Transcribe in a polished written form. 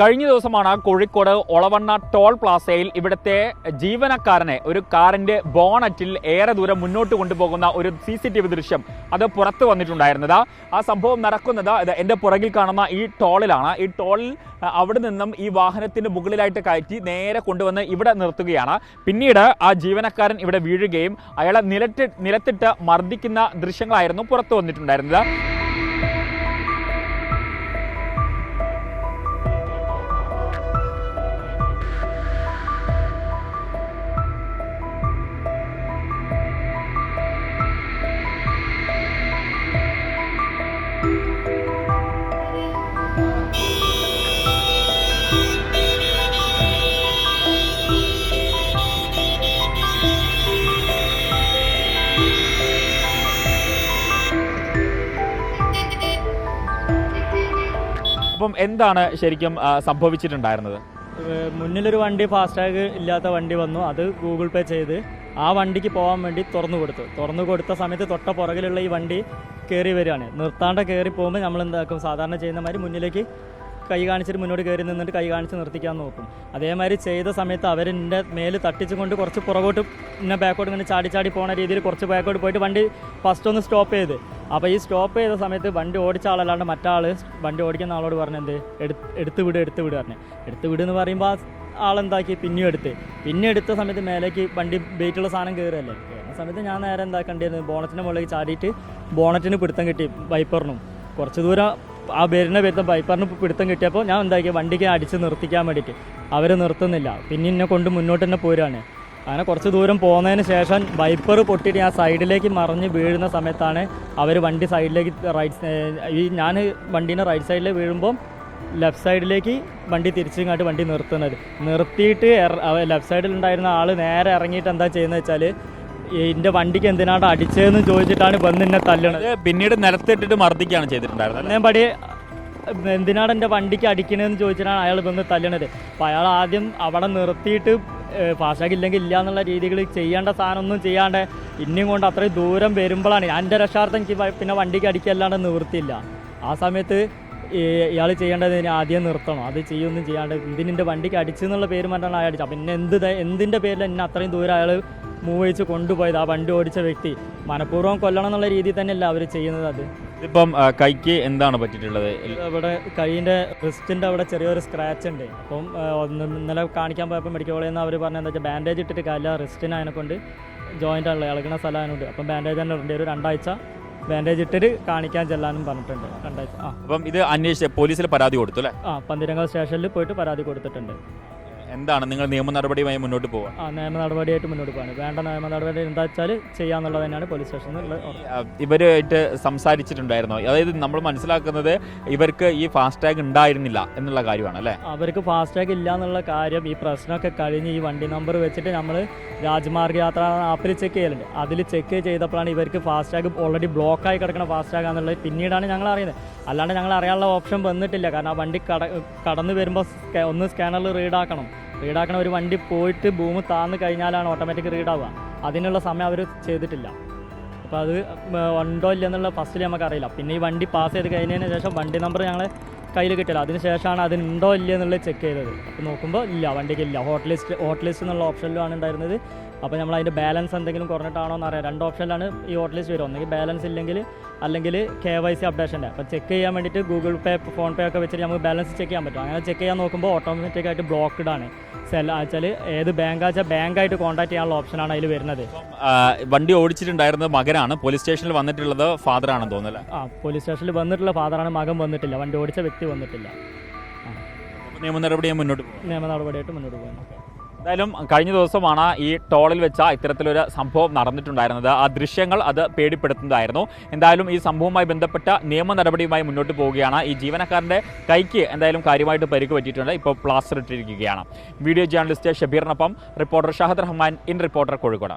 കഴിഞ്ഞ ദിവസമാണ് കോഴിക്കോട് ഒളവണ്ണ ടോൾ പ്ലാസയിൽ ഇവിടുത്തെ ജീവനക്കാരനെ ഒരു കാറിന്റെ ബോണറ്റിൽ ഏറെ ദൂരം മുന്നോട്ട് കൊണ്ടുപോകുന്ന ഒരു CCTV ദൃശ്യം അത് പുറത്തു വന്നിട്ടുണ്ടായിരുന്നത്. ആ സംഭവം നടക്കുന്നത് എൻ്റെ പുറകിൽ കാണുന്ന ഈ ടോളിലാണ്. ഈ ടോളിൽ അവിടെ നിന്നും ഈ വാഹനത്തിന് മുകളിലായിട്ട് കയറ്റി നേരെ കൊണ്ടുവന്ന് ഇവിടെ നിർത്തുകയാണ്. പിന്നീട് ആ ജീവനക്കാരൻ ഇവിടെ വീഴുകയും അയാളെ നിലത്തിട്ട് മർദ്ദിക്കുന്ന ദൃശ്യങ്ങളായിരുന്നു പുറത്തു വന്നിട്ടുണ്ടായിരുന്നത്. അപ്പം എന്താണ് ശരിക്കും സംഭവിച്ചിട്ടുണ്ടായിരുന്നത്? മുന്നിലൊരു വണ്ടി ഫാസ്ടാഗ് ഇല്ലാത്ത വണ്ടി വന്നു. അത് ഗൂഗിൾ പേ ചെയ്ത് ആ വണ്ടിക്ക് പോകാൻ വേണ്ടി തുറന്നു കൊടുത്ത സമയത്ത് തൊട്ട പുറകിലുള്ള ഈ വണ്ടി കയറി വരികയാണ്. നിർത്താണ്ട് കയറി പോകുമ്പോൾ നമ്മൾ എന്താക്കും, സാധാരണ ചെയ്യുന്ന മാതിരി മുന്നിലേക്ക് കൈ കാണിച്ചിട്ട് മുന്നോട്ട് കയറി നിന്നിട്ട് കൈ കാണിച്ച് നിർത്തിക്കാൻ നോക്കും. അതേമാതിരി ചെയ്ത സമയത്ത് അവരെൻ്റെ മേല് തട്ടിച്ചുകൊണ്ട് കുറച്ച് പുറകോട്ട് പിന്നെ ബാക്കോട്ട് ഇങ്ങനെ ചാടി പോകുന്ന രീതിയിൽ കുറച്ച് ബാക്കോട്ട് പോയിട്ട് വണ്ടി ഫസ്റ്റ് ഒന്ന് സ്റ്റോപ്പ് ചെയ്ത്. അപ്പോൾ ഈ സ്റ്റോപ്പ് ചെയ്ത സമയത്ത് വണ്ടി ഓടിച്ച ആളല്ലാണ്ട് മറ്റാൾ വണ്ടി ഓടിക്കുന്ന ആളോട് പറഞ്ഞത് എടുത്ത് വിട് പറഞ്ഞു. എടുത്ത് വിട് എന്ന് പറയുമ്പോൾ ആ ആളെന്താക്കി പിന്നെ എടുത്ത സമയത്ത് മേലേക്ക് വണ്ടി വെയിറ്റുള്ള സാധനം കയറുകയല്ലേ. ആ സമയത്ത് ഞാൻ നേരെ എന്താക്കേണ്ടിയിരുന്നു, ബോണറ്റിൻ്റെ മുകളിലേക്ക് ചാടിയിട്ട് ബോണറ്റിന് പിടുത്തം കിട്ടി. വൈപ്പറിനും കുറച്ച് ദൂരം ആ വരുന്ന വൈപ്പറിന് പിടുത്തം കിട്ടിയപ്പോൾ ഞാൻ എന്താക്കി വണ്ടിക്ക് അടിച്ച് നിർത്തിക്കാൻ വേണ്ടിയിട്ട് അവർ നിർത്തുന്നില്ല. പിന്നെ എന്നെ കൊണ്ട് മുന്നോട്ട് തന്നെ പോരുകയാണ്. അങ്ങനെ കുറച്ച് ദൂരം പോകുന്നതിന് ശേഷം വൈപ്പർ പൊട്ടിയിട്ട് ഞാൻ സൈഡിലേക്ക് മറിഞ്ഞ് വീഴുന്ന സമയത്താണ് അവർ വണ്ടി സൈഡിലേക്ക് ഞാൻ വണ്ടീൻ്റെ റൈറ്റ് സൈഡിൽ വീഴുമ്പോൾ ലെഫ്റ്റ് സൈഡിലേക്ക് വണ്ടി തിരിച്ചിങ്ങോട്ട് വണ്ടി നിർത്തിയിട്ട് ലെഫ്റ്റ് സൈഡിലുണ്ടായിരുന്ന ആൾ നേരെ ഇറങ്ങിയിട്ട് എന്താ ചെയ്യുന്നത് വെച്ചാൽ എൻ്റെ വണ്ടിക്ക് എന്തിനാണ് അടിച്ചതെന്ന് ചോദിച്ചിട്ടാണ് വന്ന് എന്നെ തല്ലണത്. പിന്നീട് നിലത്തിട്ടിട്ട് മർദ്ദിക്കുകയാണ് ചെയ്തിട്ടുണ്ടായിരുന്നത്. ഞാൻ പടി എന്തിനാണ് എൻ്റെ വണ്ടിക്ക് അടിക്കണതെന്ന് ചോദിച്ചിട്ടാണ് അയാൾ വന്ന് തല്ലണത്. അപ്പോൾ അയാൾ ആദ്യം അവിടെ നിർത്തിയിട്ട് ഫാസ്റ്റാഗ് ഇല്ലെങ്കിൽ ഇല്ല എന്നുള്ള രീതികൾ ചെയ്യേണ്ട സാധനമൊന്നും ചെയ്യാണ്ട് ഇനിയും കൊണ്ട് അത്രയും ദൂരം വരുമ്പോഴാണ് എൻ്റെ രക്ഷാർത്ഥം എനിക്ക് പിന്നെ വണ്ടിക്ക് അടിക്കല്ലാണ്ട് നിവൃത്തിയില്ല. ആ സമയത്ത് ഇയാൾ ചെയ്യേണ്ടത് ആദ്യം നിർത്തണം. അത് ചെയ്യൊന്നും ചെയ്യാണ്ട് ഇതിൻ്റെ വണ്ടിക്ക് അടിച്ചെന്നുള്ള പേര് പറഞ്ഞാണ് അയാൾ അടിച്ചത്. പിന്നെ എന്തിൻ്റെ പേരിൽ എന്നെ അത്രയും ദൂരം അയാൾ മൂവ് വെച്ച് കൊണ്ടുപോയത്. ആ വണ്ടി ഓടിച്ച വ്യക്തി മനഃപൂർവ്വം കൊല്ലണം എന്നുള്ള രീതിയിൽ തന്നെയല്ല അവർ ചെയ്യുന്നത്. അത് ഇപ്പം കൈക്ക് എന്താണ് പറ്റിയിട്ടുള്ളത്? ഇവിടെ കൈയിൻ്റെ റിസ്റ്റിൻ്റെ അവിടെ ചെറിയൊരു സ്ക്രാച്ച് ഉണ്ട്. അപ്പം ഇന്നലെ കാണിക്കാൻ പോയപ്പോൾ മെഡിക്കൽ കോളേജിൽ നിന്ന് അവർ പറഞ്ഞത് എന്താ വെച്ചാൽ ബാൻഡേജ് ഇട്ടിട്ട് കാര്യമില്ല, റിസ്റ്റിന് അതിനെക്കൊണ്ട് ജോയിൻ്റ് ആണല്ലോ ഇളകുന്ന സ്ഥലം അതിനുണ്ട്. അപ്പം ബാൻഡേജ് തന്നെ ഉണ്ട്. ഒരു 2 ആഴ്ച ബാൻഡേജ് ഇട്ടിട്ട് കാണിക്കാൻ ചെല്ലാനും പറഞ്ഞിട്ടുണ്ട്. 2 ആഴ്ച. അപ്പം ഇത് അന്വേഷിച്ച് പോലീസിൽ പരാതി കൊടുത്തു അല്ലേ? പന്തിരങ്കാവ് സ്റ്റേഷനിൽ പോയിട്ട് പരാതി കൊടുത്തിട്ടുണ്ട്. എന്താണ് നിങ്ങൾ നിയമ നടപടിയുമായി മുന്നോട്ട് പോവുക? നിയമ നടപടിയായിട്ട് മുന്നോട്ട് പോകാൻ വേണ്ട നിയമ നടപടി എന്താ വെച്ചാൽ ചെയ്യാന്നുള്ളത് തന്നെയാണ് പോലീസ് സ്റ്റേഷനിൽ. ഇവരുമായിട്ട് സംസാരിച്ചിട്ടുണ്ടായിരുന്നോ? അതായത് നമ്മൾ മനസ്സിലാക്കുന്നത് ഇവർക്ക് ഈ ഫാസ്ടാഗ് ഉണ്ടായിരുന്നില്ല എന്നുള്ള കാര്യമാണ് അല്ലേ? അവർക്ക് ഫാസ്ടാഗ് ഇല്ല എന്നുള്ള കാര്യം ഈ പ്രശ്നമൊക്കെ കഴിഞ്ഞ് ഈ വണ്ടി നമ്പർ വെച്ചിട്ട് നമ്മൾ രാജ്മാർഗ് യാത്ര ആപ്പിൽ ചെക്ക് ചെയ്യലുണ്ട്. അതിൽ ചെക്ക് ചെയ്തപ്പോഴാണ് ഇവർക്ക് ഫാസ്ടാഗ് ഓൾറെഡി ബ്ലോക്കായി കിടക്കുന്ന ഫാസ്ടാഗ് എന്നുള്ളത് പിന്നീടാണ് ഞങ്ങൾ അറിയുന്നത്. അല്ലാണ്ട് ഞങ്ങൾ അറിയാനുള്ള ഓപ്ഷൻ വന്നിട്ടില്ല. കാരണം ആ വണ്ടി കടന്നു വരുമ്പോൾ ഒന്ന് സ്കാനറിൽ റീഡാക്കണം. ഒരു വണ്ടി പോയിട്ട് ഭൂമി താന്ന് കഴിഞ്ഞാലാണ് ഓട്ടോമാറ്റിക് റീഡാവുക. അതിനുള്ള സമയം അവർ ചെയ്തിട്ടില്ല. അപ്പോൾ അത് ഉണ്ടോ ഇല്ലെന്നുള്ള ഫസ്റ്റിൽ നമുക്കറിയില്ല. പിന്നെ ഈ വണ്ടി പാസ് ചെയ്ത് കഴിഞ്ഞതിന് ശേഷം വണ്ടി നമ്പർ ഞങ്ങൾ കയ്യിൽ കിട്ടില്ല. അതിന് ശേഷമാണ് അതിനുണ്ടോ ഇല്ല എന്നുള്ളത് ചെക്ക് ചെയ്തത്. അപ്പോൾ നോക്കുമ്പോൾ ഇല്ല, വണ്ടിക്ക് ഇല്ല. ഹോട്ട് ലിസ്റ്റ് എന്നുള്ള ഓപ്ഷനിലാണ് ഉണ്ടായിരുന്നത്. അപ്പോൾ നമ്മൾ അതിൻ്റെ ബാലൻസ് എന്തെങ്കിലും കുറഞ്ഞിട്ടാണോ എന്നറിയാം. 2 ഓപ്ഷനിലാണ് ഈ ഹോട്ട് ലിസ്റ്റ് വരും. ഒന്നെങ്കിൽ ബാലൻസ് ഇല്ലെങ്കിൽ അല്ലെങ്കിൽ KYC അപ്ഡേഷൻ്റെ. അപ്പോൾ ചെക്ക് ചെയ്യാൻ വേണ്ടിയിട്ട് ഗൂഗിൾ പേ, ഫോൺ പേ ഒക്കെ വെച്ചിട്ട് നമുക്ക് ബാലൻസ് ചെക്ക് ചെയ്യാൻ പറ്റും. അങ്ങനെ ചെക്ക് ചെയ്യാൻ നോക്കുമ്പോൾ ഓട്ടോമാറ്റിക്കായിട്ട് ബ്ലോക്ക്ഡ് ആണ്. വെച്ചാൽ ഏത് ബാങ്കാച്ചാൽ ബാങ്കായിട്ട് കോൺടാക്ട് ചെയ്യാനുള്ള ഓപ്ഷനാണ് അതിൽ വരുന്നത്. വണ്ടി ഓടിച്ചിട്ടുണ്ടായിരുന്നത് മകനാണ്. പോലീസ് സ്റ്റേഷനിൽ വന്നിട്ടുള്ളത് ഫാദറാണെന്ന് തോന്നുന്നില്ല. പോലീസ് സ്റ്റേഷനിൽ വന്നിട്ടുള്ള ഫാദറാണ്. മകൻ വന്നിട്ടില്ല. വണ്ടി ഓടിച്ച വ്യക്തി വന്നിട്ടില്ല. നിയമ നടപടിയായിട്ട് മുന്നോട്ട് പോകാൻ. എന്തായാലും കഴിഞ്ഞ ദിവസമാണ് ഈ ടോളിൽ വെച്ച ഇത്തരത്തിലൊരു സംഭവം നടന്നിട്ടുണ്ടായിരുന്നത്. ആ ദൃശ്യങ്ങൾ അത് പേടിപ്പെടുത്തുന്നതായിരുന്നു. എന്തായാലും ഈ സംഭവവുമായി ബന്ധപ്പെട്ട നിയമ നടപടിയുമായി മുന്നോട്ട് പോവുകയാണ്. ഈ ജീവനക്കാരൻ്റെ കൈക്ക് എന്തായാലും കാര്യമായിട്ട് പരിക്ക് പറ്റിയിട്ടുണ്ട്. ഇപ്പോൾ പ്ലാസ്റ്റർ ഇട്ടിരിക്കുകയാണ്. വീഡിയോ ജേർണലിസ്റ്റ് ഷബീറിനൊപ്പം reporter Shahad Rahman, in Reporter, Kozhikode.